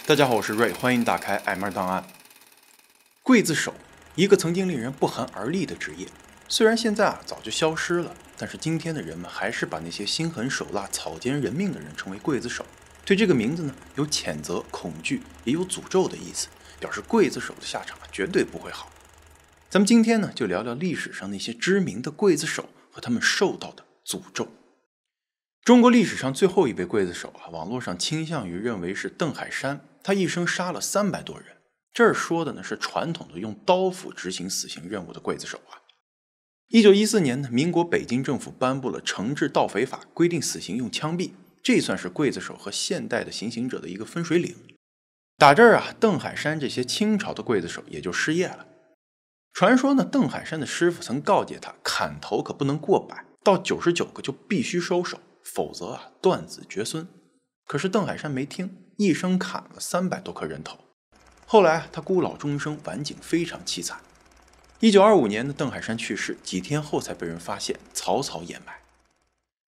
大家好，我是瑞，欢迎打开 M2档案。刽子手，一个曾经令人不寒而栗的职业，虽然现在早就消失了，但是今天的人们还是把那些心狠手辣、草菅人命的人称为刽子手。对这个名字呢，有谴责、恐惧，也有诅咒的意思，表示刽子手的下场绝对不会好。咱们今天呢，就聊聊历史上那些知名的刽子手和他们受到的诅咒。中国历史上最后一位刽子手网络上倾向于认为是邓海山，他一生杀了300多人。这儿说的呢是传统的用刀斧执行死刑任务的刽子手1914年呢，民国北京政府颁布了惩治盗匪法，规定死刑用枪毙，这算是刽子手和现代的行刑者的一个分水岭。打这儿邓海山这些清朝的刽子手也就失业了。传说呢，邓海山的师傅曾告诫他，砍头可不能过百，到99个就必须收手，否则断子绝孙。可是邓海山没听，一生砍了300多颗人头。后来他孤老终生，晚景非常凄惨。1925年的邓海山去世，几天后才被人发现，草草掩埋。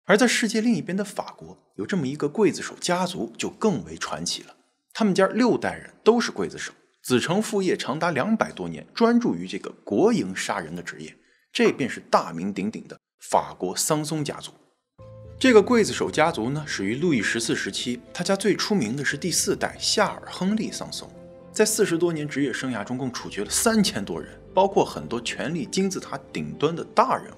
而在世界另一边的法国，有这么一个刽子手家族就更为传奇了。他们家6代人都是刽子手，子承父业长达200多年，专注于这个国营杀人的职业。这便是大名鼎鼎的法国桑松家族。这个刽子手家族呢，始于路易14时期，他家最出名的是第4代夏尔·亨利·桑松。在40多年职业生涯中，共处决了3000多人，包括很多权力金字塔顶端的大人物，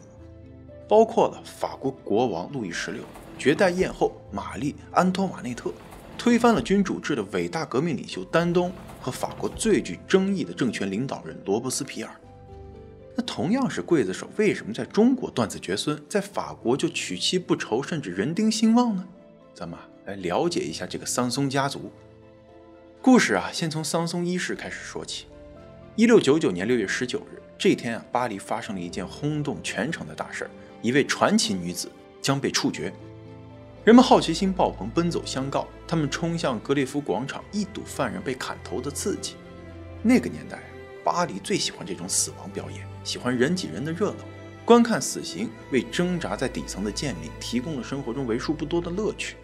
包括了法国国王路易16、绝代艳后玛丽·安托瓦内特，推翻了君主制的伟大革命领袖丹东和法国最具争议的政权领导人罗伯斯皮尔。那同样是刽子手，为什么在中国断子绝孙，在法国就娶妻不愁，甚至人丁兴旺呢？咱们来了解一下这个桑松家族。故事先从桑松一世开始说起。1699年6月19日，这天巴黎发生了一件轰动全城的大事，一位传奇女子将被处决。人们好奇心爆棚，奔走相告，他们冲向格列夫广场，一睹犯人被砍头的刺激。那个年代，巴黎最喜欢这种死亡表演，喜欢人挤人的热闹。观看死刑为挣扎在底层的贱民提供了生活中为数不多的乐趣。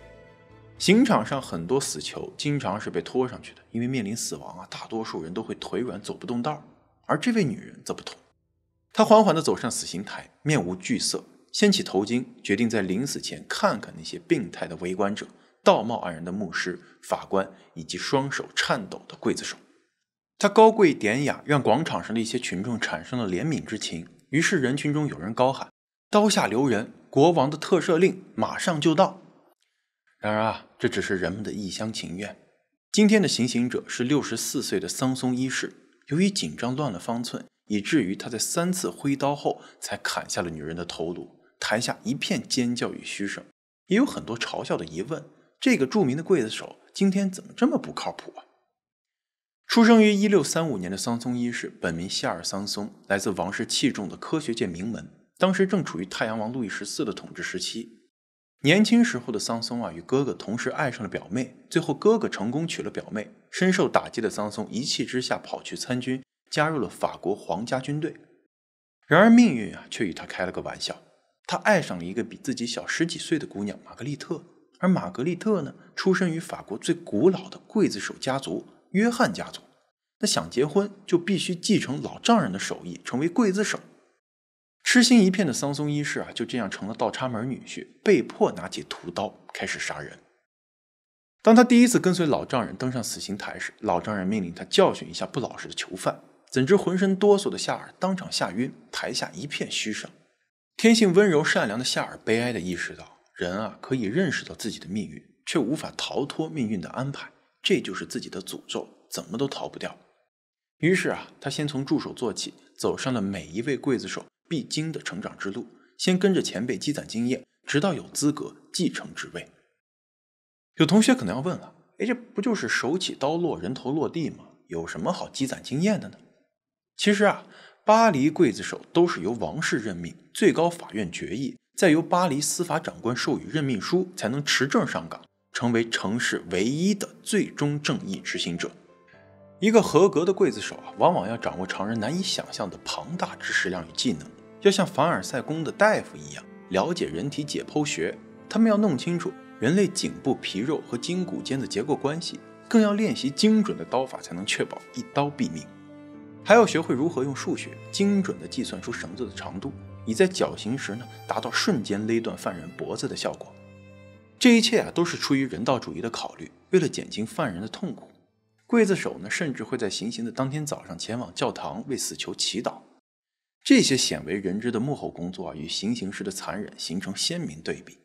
刑场上很多死囚经常是被拖上去的，因为面临死亡大多数人都会腿软走不动道。而这位女人则不同，她缓缓地走上死刑台，面无惧色，掀起头巾，决定在临死前看看那些病态的围观者、道貌岸然的牧师、法官以及双手颤抖的刽子手。她高贵典雅，让广场上的一些群众产生了怜悯之情，于是人群中有人高喊：刀下留人，国王的特赦令马上就到。然而这只是人们的一厢情愿。今天的行刑者是64岁的桑松一世，由于紧张乱了方寸，以至于他在3次挥刀后才砍下了女人的头颅。台下一片尖叫与嘘声，也有很多嘲笑的疑问：这个著名的刽子手今天怎么这么不靠谱出生于1635年的桑松一世，本名夏尔·桑松，来自王室器重的科学界名门，当时正处于太阳王路易14的统治时期。年轻时候的桑松与哥哥同时爱上了表妹，最后哥哥成功娶了表妹。深受打击的桑松一气之下跑去参军，加入了法国皇家军队。然而命运却与他开了个玩笑，他爱上了一个比自己小10几岁的姑娘玛格丽特。而玛格丽特呢，出身于法国最古老的刽子手家族约翰家族。那想结婚就必须继承老丈人的手艺，成为刽子手。痴心一片的桑松一世就这样成了倒插门女婿，被迫拿起屠刀开始杀人。当他第一次跟随老丈人登上死刑台时，老丈人命令他教训一下不老实的囚犯，怎知浑身哆嗦的夏尔当场吓晕，台下一片嘘声。天性温柔善良的夏尔悲哀地意识到，人可以认识到自己的命运，却无法逃脱命运的安排，这就是自己的诅咒，怎么都逃不掉。于是他先从助手做起，走上了每一位刽子手必经的成长之路，先跟着前辈积攒经验，直到有资格继承职位。有同学可能要问了，这不就是手起刀落人头落地吗？有什么好积攒经验的呢？其实巴黎刽子手都是由王室任命，最高法院决议，再由巴黎司法长官授予任命书，才能持证上岗，成为城市唯一的最终正义执行者。一个合格的刽子手往往要掌握常人难以想象的庞大知识量与技能，要像凡尔赛宫的大夫一样了解人体解剖学。他们要弄清楚人类颈部皮肉和筋骨间的结构关系，更要练习精准的刀法，才能确保一刀毙命。还要学会如何用数学精准地计算出绳子的长度，以在绞刑时达到瞬间勒断犯人脖子的效果。这一切都是出于人道主义的考虑，为了减轻犯人的痛苦。刽子手甚至会在行刑的当天早上前往教堂为死囚祈祷。这些鲜为人知的幕后工作与行刑时的残忍形成鲜明对比。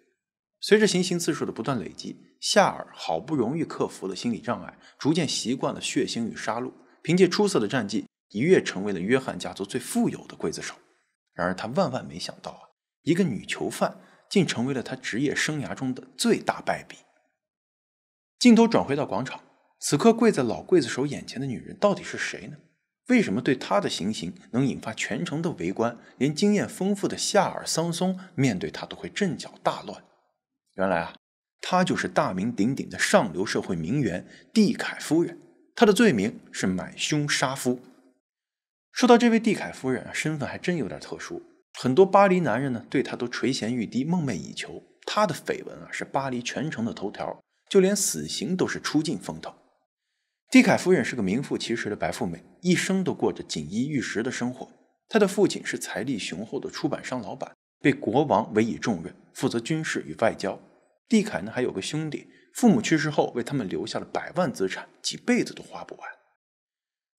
随着行刑次数的不断累积，夏尔好不容易克服了心理障碍，逐渐习惯了血腥与杀戮，凭借出色的战绩一跃成为了约翰家族最富有的刽子手。然而他万万没想到一个女囚犯竟成为了他职业生涯中的最大败笔。镜头转回到广场，此刻跪在老刽子手眼前的女人到底是谁呢？为什么对她的行刑能引发全城的围观，连经验丰富的夏尔·桑松面对她都会阵脚大乱？原来她就是大名鼎鼎的上流社会名媛蒂凯夫人，她的罪名是买凶杀夫。说到这位蒂凯夫人身份还真有点特殊，很多巴黎男人对她都垂涎欲滴，梦寐以求。她的绯闻是巴黎全城的头条，就连死刑都是出尽风头。蒂凯夫人是个名副其实的白富美，一生都过着锦衣玉食的生活。她的父亲是财力雄厚的出版商老板，被国王委以重任，负责军事与外交。蒂凯还有个兄弟，父母去世后为他们留下了100万资产，几辈子都花不完。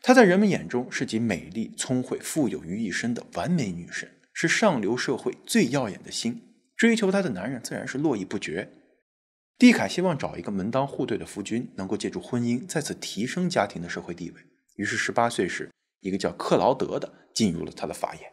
她在人们眼中是集美丽、聪慧、富有于一身的完美女神，是上流社会最耀眼的星，追求她的男人自然是络绎不绝。蒂凯希望找一个门当户对的夫君，能够借助婚姻再次提升家庭的社会地位。于是18岁时，一个叫克劳德的进入了他的法眼。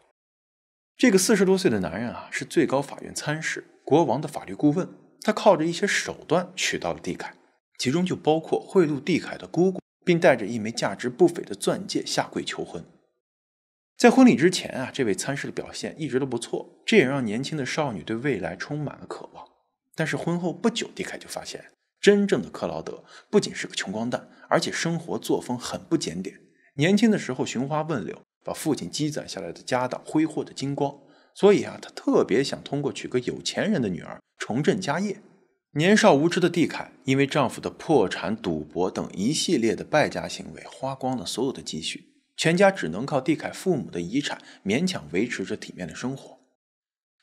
这个40多岁的男人是最高法院参事，国王的法律顾问。他靠着一些手段娶到了蒂凯，其中就包括贿赂蒂凯的姑姑，并带着一枚价值不菲的钻戒下跪求婚。在婚礼之前这位参事的表现一直都不错，这也让年轻的少女对未来充满了渴望。但是婚后不久，蒂凯就发现真正的克劳德不仅是个穷光蛋，而且生活作风很不检点。年轻的时候寻花问柳，把父亲积攒下来的家当挥霍得精光，所以他特别想通过娶个有钱人的女儿重振家业。年少无知的蒂凯因为丈夫的破产、赌博等一系列的败家行为，花光了所有的积蓄，全家只能靠蒂凯父母的遗产勉强维持着体面的生活。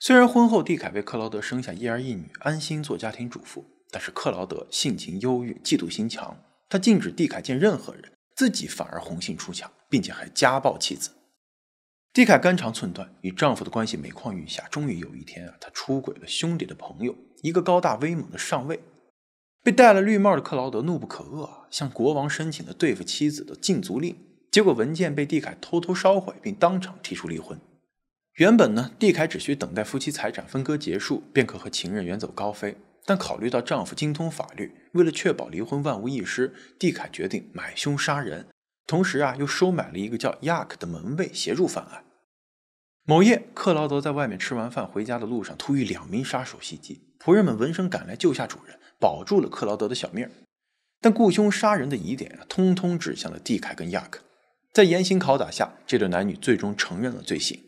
虽然婚后蒂凯为克劳德生下1儿1女，安心做家庭主妇，但是克劳德性情忧郁，嫉妒心强，他禁止蒂凯见任何人，自己反而红杏出墙，并且还家暴妻子。蒂凯肝肠寸断，与丈夫的关系每况愈下，终于有一天她出轨了兄弟的朋友，一个高大威猛的上尉。被戴了绿帽的克劳德怒不可遏，向国王申请了对付妻子的禁足令，结果文件被蒂凯偷偷烧毁，并当场提出离婚。原本蒂凯只需等待夫妻财产分割结束，便可和情人远走高飞。但考虑到丈夫精通法律，为了确保离婚万无一失，蒂凯决定买凶杀人，同时又收买了一个叫亚克的门卫协助犯案。某夜，克劳德在外面吃完饭回家的路上，突遇2名杀手袭击，仆人们闻声赶来救下主人，保住了克劳德的小命。但雇凶杀人的疑点通通指向了蒂凯跟亚克。在严刑拷打下，这对男女最终承认了罪行。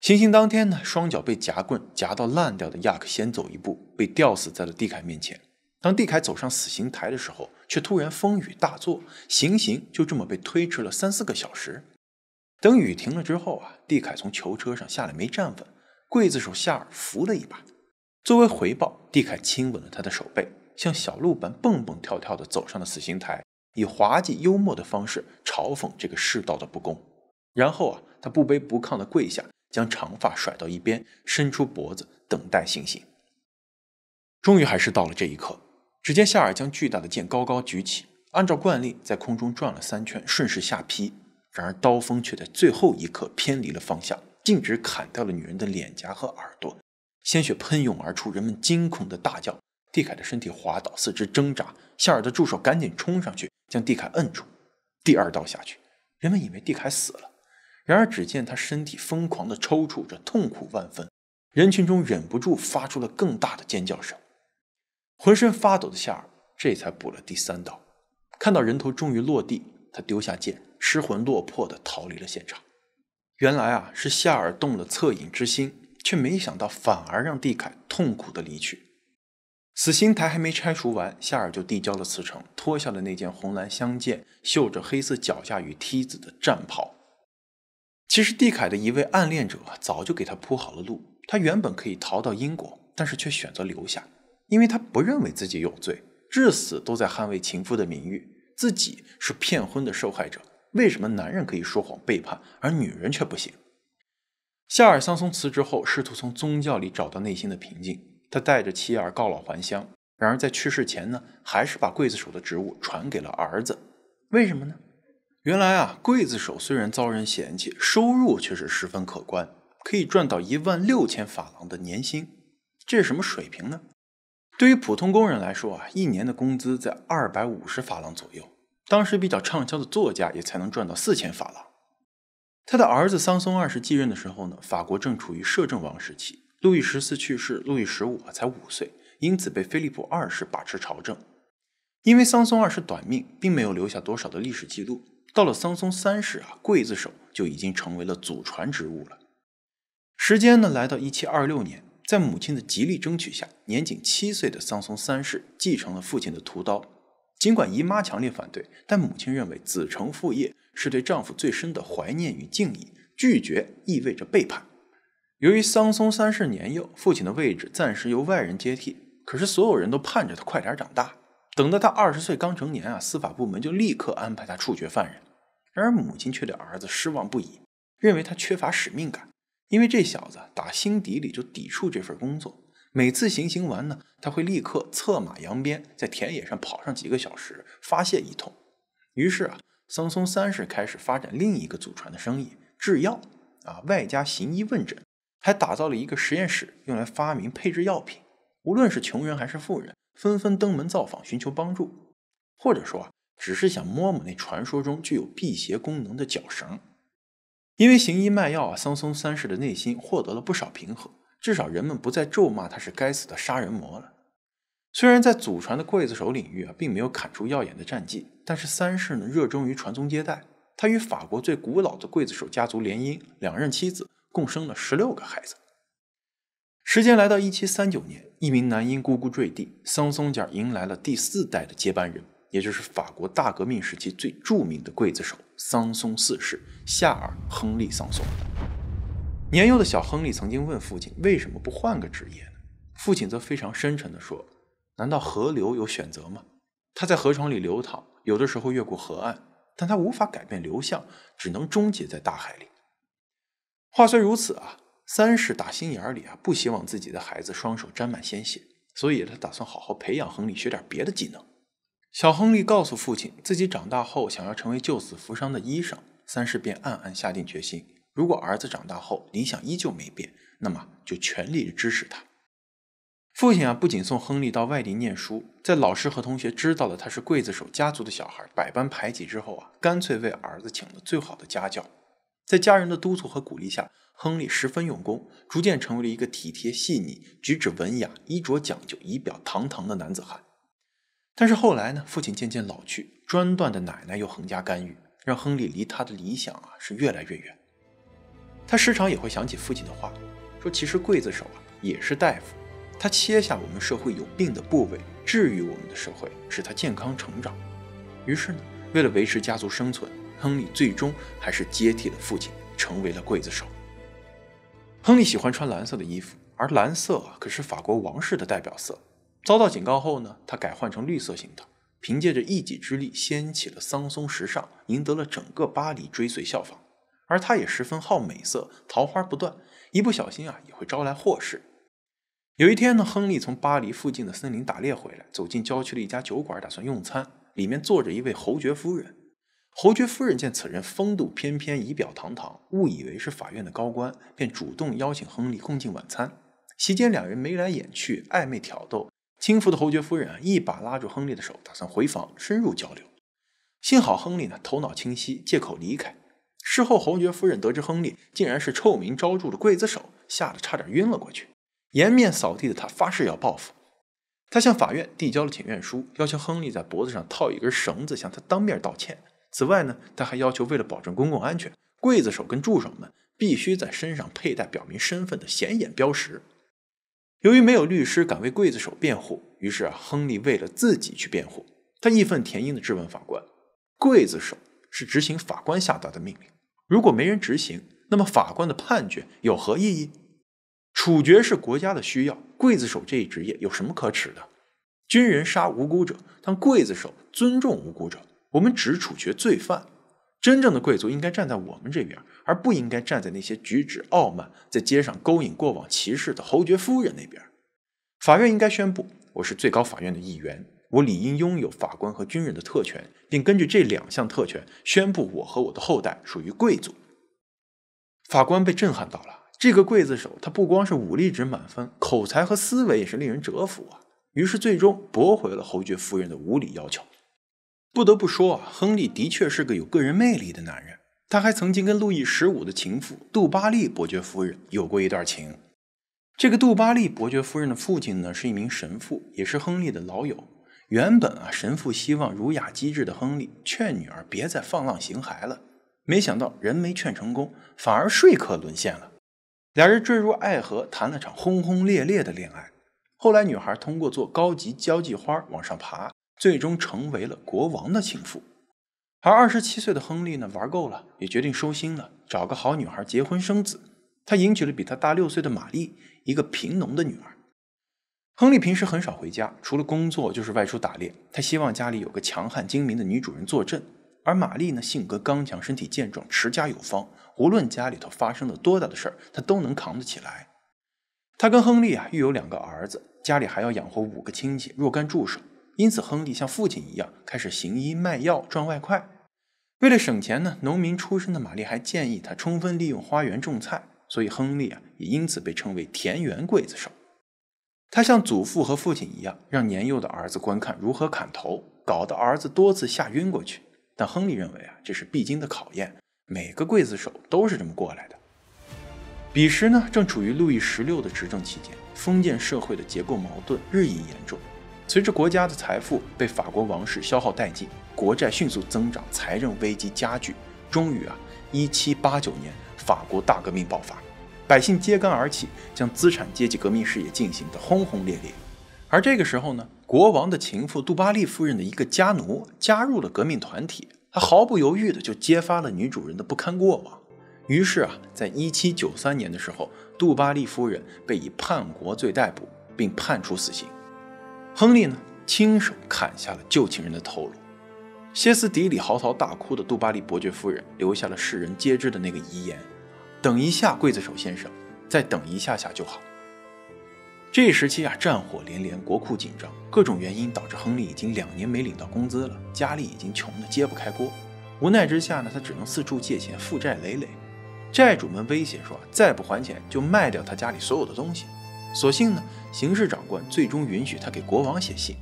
行刑当天双脚被夹棍夹到烂掉的亚克先走一步，被吊死在了蒂凯面前。当蒂凯走上死刑台的时候，却突然风雨大作，行刑就这么被推迟了3-4个小时。等雨停了之后蒂凯从囚车上下来没站稳，刽子手夏尔扶了一把。作为回报，蒂凯亲吻了他的手背，像小鹿般蹦蹦跳跳地走上了死刑台，以滑稽幽默的方式嘲讽这个世道的不公。然后他不卑不亢地跪下，将长发甩到一边，伸出脖子等待行刑。终于还是到了这一刻，只见夏尔将巨大的剑高高举起，按照惯例在空中转了3圈，顺势下劈。然而刀锋却在最后一刻偏离了方向，径直砍掉了女人的脸颊和耳朵，鲜血喷涌而出，人们惊恐的大叫。蒂凯的身体滑倒，四肢挣扎，夏尔的助手赶紧冲上去将蒂凯摁住。第2刀下去，人们以为蒂凯死了，然而只见他身体疯狂地抽搐着，痛苦万分。人群中忍不住发出了更大的尖叫声。浑身发抖的夏尔这才补了第3刀。看到人头终于落地，他丢下剑，失魂落魄地逃离了现场。原来是夏尔动了恻隐之心，却没想到反而让蒂凯痛苦地离去。死刑台还没拆除完，夏尔就递交了辞呈，脱下了那件红蓝相间、绣着黑色脚架与梯子的战袍。其实蒂凯的一位暗恋者早就给他铺好了路，他原本可以逃到英国，但是却选择留下，因为他不认为自己有罪，至死都在捍卫情夫的名誉，自己是骗婚的受害者。为什么男人可以说谎背叛，而女人却不行？夏尔·桑松辞职后，试图从宗教里找到内心的平静。他带着妻儿告老还乡，然而在去世前呢，还是把刽子手的职务传给了儿子。为什么呢？原来啊，刽子手虽然遭人嫌弃，收入却是十分可观，可以赚到16000法郎的年薪。这是什么水平呢？对于普通工人来说啊，一年的工资在250法郎左右。当时比较畅销的作家也才能赚到4000法郎。他的儿子桑松2世继任的时候呢，法国正处于摄政王时期，路易14去世，路易15才5岁，因此被菲利普2世把持朝政。因为桑松2世短命，并没有留下多少的历史记录，到了桑松3世啊，刽子手就已经成为了祖传职务了。时间呢，来到1726年，在母亲的极力争取下，年仅7岁的桑松3世继承了父亲的屠刀。尽管姨妈强烈反对，但母亲认为子承父业是对丈夫最深的怀念与敬意，拒绝意味着背叛。由于桑松3世年幼，父亲的位置暂时由外人接替，可是所有人都盼着他快点长大。等到他20岁刚成年啊，司法部门就立刻安排他处决犯人。然而母亲却对儿子失望不已，认为他缺乏使命感，因为这小子打心底里就抵触这份工作。每次行完呢，他会立刻策马扬鞭，在田野上跑上几个小时，发泄一通。于是啊，桑松3世开始发展另一个祖传的生意，制药外加行医问诊，还打造了一个实验室，用来发明配制药品。无论是穷人还是富人，纷纷登门造访，寻求帮助，或者说只是想摸摸那传说中具有辟邪功能的绞绳。因为行医卖药桑松3世的内心获得了不少平和，至少人们不再咒骂他是该死的杀人魔了。虽然在祖传的刽子手领域并没有砍出耀眼的战绩，但是3世呢热衷于传宗接代，他与法国最古老的刽子手家族联姻，2任妻子，共生了16个孩子。时间来到1739年，一名男婴咕咕坠地，桑松家迎来了第4代的接班人，也就是法国大革命时期最著名的刽子手桑松4世夏尔·亨利·桑松。年幼的小亨利曾经问父亲为什么不换个职业呢？父亲则非常深沉地说，难道河流有选择吗？他在河床里流淌，有的时候越过河岸，但他无法改变流向，只能终结在大海里。话虽如此3世打心眼里不希望自己的孩子双手沾满鲜血，所以他打算好好培养亨利学点别的技能。小亨利告诉父亲，自己长大后想要成为救死扶伤的医生，3世便暗暗下定决心，如果儿子长大后理想依旧没变，那么就全力支持他。父亲不仅送亨利到外地念书，在老师和同学知道了他是刽子手家族的小孩，百般排挤之后干脆为儿子请了最好的家教。在家人的督促和鼓励下，亨利十分用功，逐渐成为了一个体贴细腻、举止文雅、衣着讲究、仪表堂堂的男子汉。但是后来呢，父亲渐渐老去，专断的奶奶又横加干预，让亨利离他的理想是越来越远。他时常也会想起父亲的话，说其实刽子手也是大夫，他切下我们社会有病的部位，治愈我们的社会，使他健康成长。于是呢，为了维持家族生存，亨利最终还是接替了父亲，成为了刽子手。亨利喜欢穿蓝色的衣服，而蓝色可是法国王室的代表色。遭到警告后呢，他改换成绿色行头，凭借着一己之力掀起了桑松时尚，赢得了整个巴黎追随效仿。而他也十分好美色，桃花不断，一不小心也会招来祸事。有一天呢，亨利从巴黎附近的森林打猎回来，走进郊区的一家酒馆，打算用餐，里面坐着一位侯爵夫人。侯爵夫人见此人风度翩翩，仪表堂堂，误以为是法院的高官，便主动邀请亨利共进晚餐。席间两人眉来眼去，暧昧挑逗。轻浮的侯爵夫人一把拉住亨利的手，打算回房深入交流。幸好亨利呢头脑清晰，借口离开。事后侯爵夫人得知亨利竟然是臭名昭著的刽子手，吓得差点晕了过去。颜面扫地的他发誓要报复。他向法院递交了请愿书，要求亨利在脖子上套一根绳子，向他当面道歉。此外呢，他还要求为了保证公共安全，刽子手跟助手们必须在身上佩戴表明身份的显眼标识。由于没有律师敢为刽子手辩护，于是亨利为了自己去辩护，他义愤填膺地质问法官：刽子手是执行法官下达的命令，如果没人执行，那么法官的判决有何意义？处决是国家的需要，刽子手这一职业有什么可耻的？军人杀无辜者，但刽子手尊重无辜者，我们只处决罪犯。真正的贵族应该站在我们这边，而不应该站在那些举止傲慢，在街上勾引过往骑士的侯爵夫人那边。法院应该宣布，我是最高法院的一员，我理应拥有法官和军人的特权，并根据这2项特权宣布我和我的后代属于贵族。法官被震撼到了，这个刽子手他不光是武力值满分，口才和思维也是令人折服啊。于是最终驳回了侯爵夫人的无理要求。不得不说啊，亨利的确是个有个人魅力的男人，他还曾经跟路易15的情妇杜巴利伯爵夫人有过一段情。这个杜巴利伯爵夫人的父亲呢，是一名神父，也是亨利的老友。原本啊，神父希望儒雅机智的亨利劝女儿别再放浪形骸了，没想到人没劝成功，反而说客沦陷了。俩人坠入爱河，谈了场轰轰烈烈的恋爱。后来女孩通过做高级交际花往上爬，最终成为了国王的情妇。而27岁的亨利呢，玩够了，也决定收心了，找个好女孩结婚生子。他迎娶了比他大6岁的玛丽，一个贫农的女儿。亨利平时很少回家，除了工作就是外出打猎。他希望家里有个强悍精明的女主人坐镇。而玛丽呢，性格刚强，身体健壮，持家有方，无论家里头发生了多大的事儿，她都能扛得起来。他跟亨利啊育有2个儿子，家里还要养活5个亲戚，若干助手。因此亨利像父亲一样开始行医卖药赚外快。为了省钱呢，农民出身的玛丽还建议他充分利用花园种菜，所以亨利啊也因此被称为田园刽子手。他像祖父和父亲一样，让年幼的儿子观看如何砍头，搞得儿子多次吓晕过去。但亨利认为啊，这是必经的考验，每个刽子手都是这么过来的。彼时呢，正处于路易16的执政期间，封建社会的结构矛盾日益严重。随着国家的财富被法国王室消耗殆尽，国债迅速增长，财政危机加剧。终于1789年，法国大革命爆发，百姓揭竿而起，将资产阶级革命事业进行得轰轰烈烈。而这个时候呢，国王的情妇杜巴利夫人的一个家奴加入了革命团体，他毫不犹豫地就揭发了女主人的不堪过往。于是在1793年的时候，杜巴利夫人被以叛国罪逮捕，并判处死刑。亨利呢，亲手砍下了旧情人的头颅。歇斯底里嚎啕大哭的杜巴利伯爵夫人留下了世人皆知的那个遗言：等一下，刽子手先生，再等一下下就好。这一时期战火连连，国库紧张，各种原因导致亨利已经2年没领到工资了，家里已经穷得揭不开锅。无奈之下呢，他只能四处借钱，负债累累。债主们威胁说，再不还钱就卖掉他家里所有的东西。所幸呢，刑事长官最终允许他给国王写信。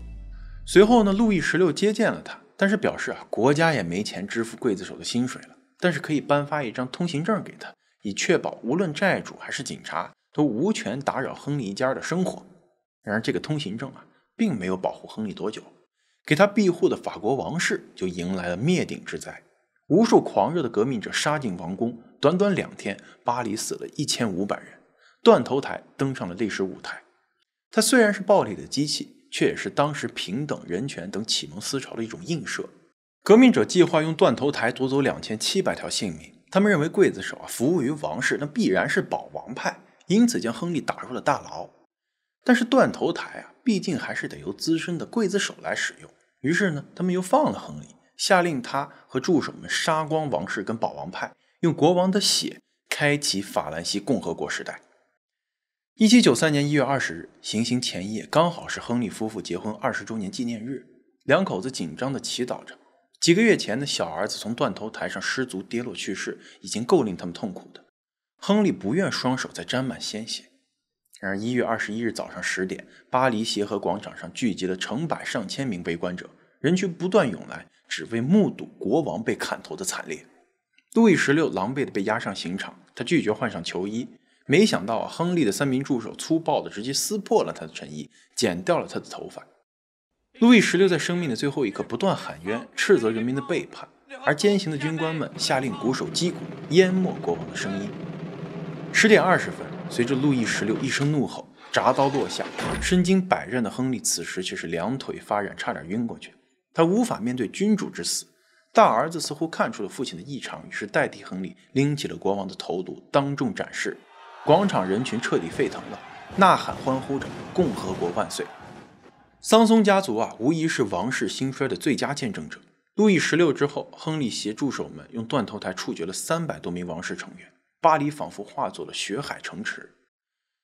随后呢，路易16接见了他，但是表示国家也没钱支付刽子手的薪水了，但是可以颁发一张通行证给他，以确保无论债主还是警察都无权打扰亨利一家的生活。然而这个通行证并没有保护亨利多久，给他庇护的法国王室就迎来了灭顶之灾。无数狂热的革命者杀进王宫，短短2天，巴黎死了1500人，断头台登上了历史舞台。它虽然是暴力的机器，却也是当时平等、人权等启蒙思潮的一种映射。革命者计划用断头台夺走2700条性命，他们认为刽子手服务于王室，那必然是保王派，因此将亨利打入了大牢。但是断头台毕竟还是得由资深的刽子手来使用，于是呢，他们又放了亨利，下令他和助手们杀光王室跟保王派，用国王的血开启法兰西共和国时代。1793年1月20日，行刑前夜，刚好是亨利夫妇结婚20周年纪念日，两口子紧张地祈祷着。几个月前的小儿子从断头台上失足跌落去世，已经够令他们痛苦的。亨利不愿双手再沾满鲜血。然而1月21日早上10点，巴黎协和广场上聚集了成百上千名围观者，人群不断涌来，只为目睹国王被砍头的惨烈。路易16狼狈地被押上刑场，他拒绝换上囚衣，没想到亨利的3名助手粗暴地直接撕破了他的衬衣，剪掉了他的头发。路易16在生命的最后一刻不断喊冤，斥责人民的背叛，而监刑的军官们下令鼓手击鼓，淹没国王的声音。10点20分，随着路易16一声怒吼，铡刀落下，身经百战的亨利此时却是两腿发软，差点晕过去。他无法面对君主之死，大儿子似乎看出了父亲的异常，于是代替亨利拎起了国王的头颅，当众展示。广场人群彻底沸腾了，呐喊欢呼着“共和国万岁”。桑松家族无疑是王室兴衰的最佳见证者。路易16之后，亨利携助手们用断头台处决了300多名王室成员，巴黎仿佛化作了血海城池。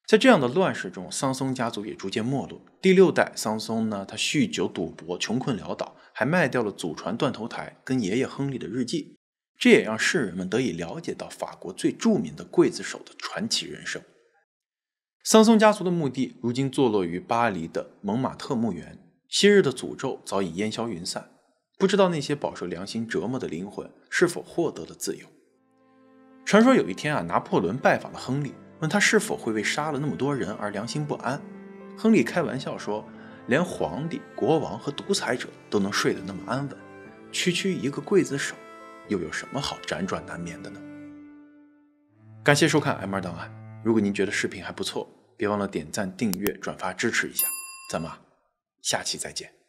在这样的乱世中，桑松家族也逐渐没落。第6代桑松呢，他酗酒赌博，穷困潦倒，还卖掉了祖传断头台跟爷爷亨利的日记。这也让世人们得以了解到法国最著名的刽子手的传奇人生。桑松家族的墓地如今坐落于巴黎的蒙马特墓园，昔日的诅咒早已烟消云散，不知道那些饱受良心折磨的灵魂是否获得了自由。传说有一天拿破仑拜访了亨利，问他是否会为杀了那么多人而良心不安。亨利开玩笑说，连皇帝、国王和独裁者都能睡得那么安稳，区区一个刽子手又有什么好辗转难眠的呢？感谢收看 M2档案，如果您觉得视频还不错，别忘了点赞、订阅、转发支持一下，咱们下期再见。